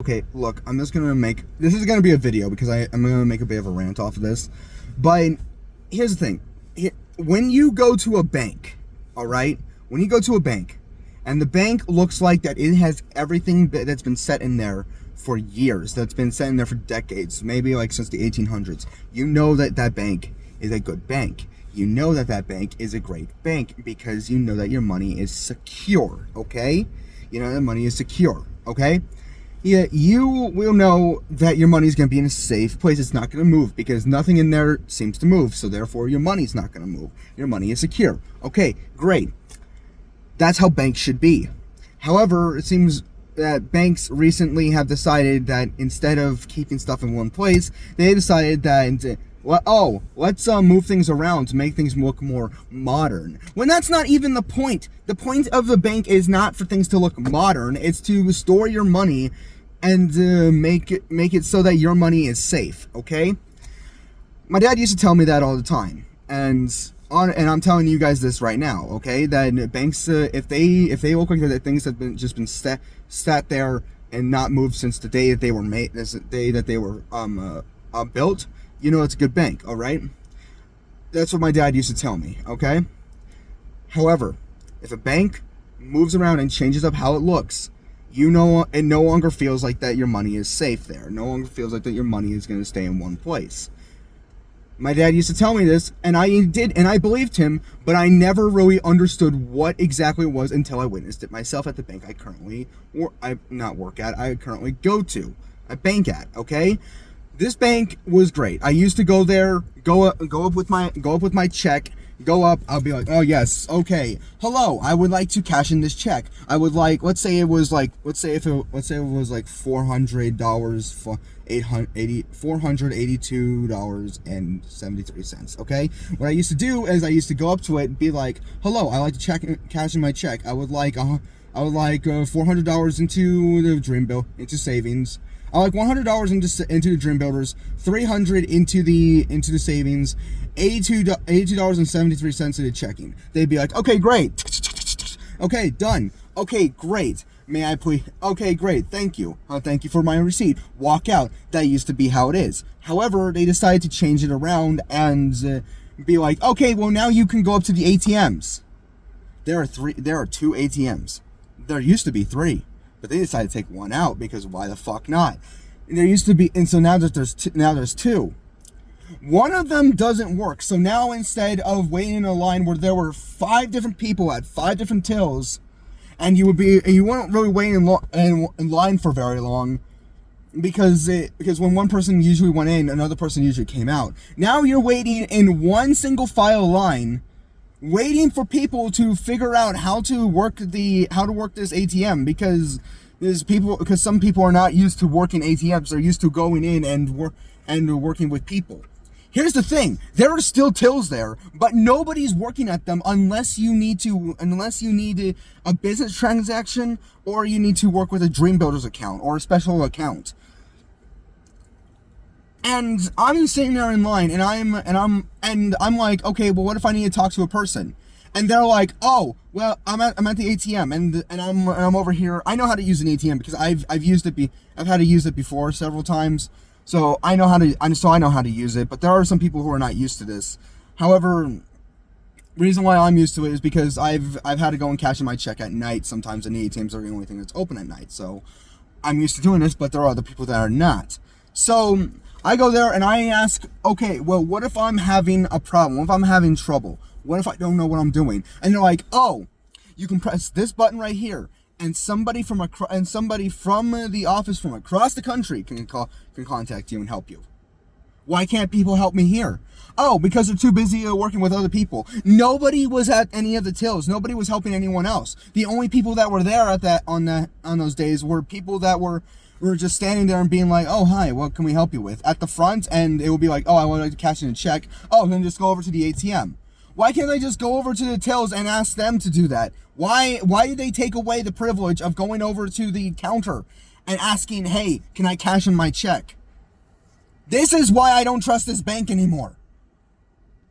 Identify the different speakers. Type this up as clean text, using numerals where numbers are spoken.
Speaker 1: Okay, look, I'm just gonna make this is gonna be a video because I'm gonna make a bit of a rant off of this. But here's the thing: when you go to a bank, all right, when you go to a bank, and the bank looks like that it has everything that's been set in there for years, that's been set in there for decades, maybe like since the 1800s, you know that that bank is a good bank. You know that that bank is a great bank because you know that your money is secure. Okay, you know that money is secure. Okay. Yeah, you will know that your money is going to be in a safe place. It's not going to move because nothing in there seems to move. So therefore, your money's not going to move. Your money is secure. Okay, great. That's how banks should be. However, it seems that banks recently have decided that instead of keeping stuff in one place, they decided that let's move things around to make things look more modern. When that's not even the point. The point of the bank is not for things to look modern. It's to store your money and make it so that your money is safe. Okay. My dad used to tell me that all the time, and I'm telling you guys this right now. Okay, that banks, if they look like that things have been sat there and not moved since the day that they were made, the day that they were built, you know it's a good bank. All right, that's what my dad used to tell me. Okay. However, if a bank moves around and changes up how it looks, you know it no longer feels like that your money is safe there. No longer feels like that your money is going to stay in one place. My dad used to tell me this, and I did, and I believed him, but I never really understood what exactly it was until I witnessed it myself at the bank I currently I currently go to, a bank at. Okay. This bank was great. I used to go there, go up with my check, go up. I'll be like, oh yes, okay. Hello, I would like to cash in this check. I would like, let's say it was like $400 for $482.73. Okay. What I used to do is I used to go up to it and be like, hello, I like to cash in my check. I would like $400 into the dream bill, into savings. I like $100 into the Dream Builders, $300 into the savings, $82.73 into checking. They'd be like, okay, great. Okay, done. Okay, great. May I please? Okay, great. Thank you. Thank you for my receipt. Walk out. That used to be how it is. However, they decided to change it around and be like, okay, well now you can go up to the ATMs. There are two ATMs. There used to be three. But they decided to take one out because why the fuck not? And there used to be, and so now that there's two. One of them doesn't work. So now instead of waiting in a line where there were 5 different people at 5 different tills, and you wouldn't really wait in line for very long because when one person usually went in, another person usually came out. Now you're waiting in one single file line, waiting for people to figure out how to work this ATM because some people are not used to working ATMs. They're used to going in and working with people. Here's the thing: there are still tills there, but nobody's working at them unless you need a business transaction or you need to work with a Dream Builders account or a special account. And I'm sitting there in line, and I'm like, okay, well, what if I need to talk to a person? And they're like, oh, well, I'm at the ATM, and I'm over here. I know how to use an ATM because I've had to use it before several times, so I know how to use it. But there are some people who are not used to this. However, reason why I'm used to it is because I've had to go and cash in my check at night sometimes, and the ATMs are the only thing that's open at night. So I'm used to doing this, but there are other people that are not. So I go there and I ask, okay, well, what if I'm having a problem? What if I'm having trouble? What if I don't know what I'm doing? And they're like, oh, you can press this button right here, and somebody from the office from across the country can contact you and help you. Why can't people help me here? Oh, because they're too busy working with other people. Nobody was at any of the tills. Nobody was helping anyone else. The only people that were there on those days were people that were just standing there and being like, oh, hi, what can we help you with? At the front, and it will be like, oh, I want to cash in a check. Oh, then just go over to the ATM. Why can't I just go over to the tills and ask them to do that? Why did they take away the privilege of going over to the counter and asking, hey, can I cash in my check? This is why I don't trust this bank anymore.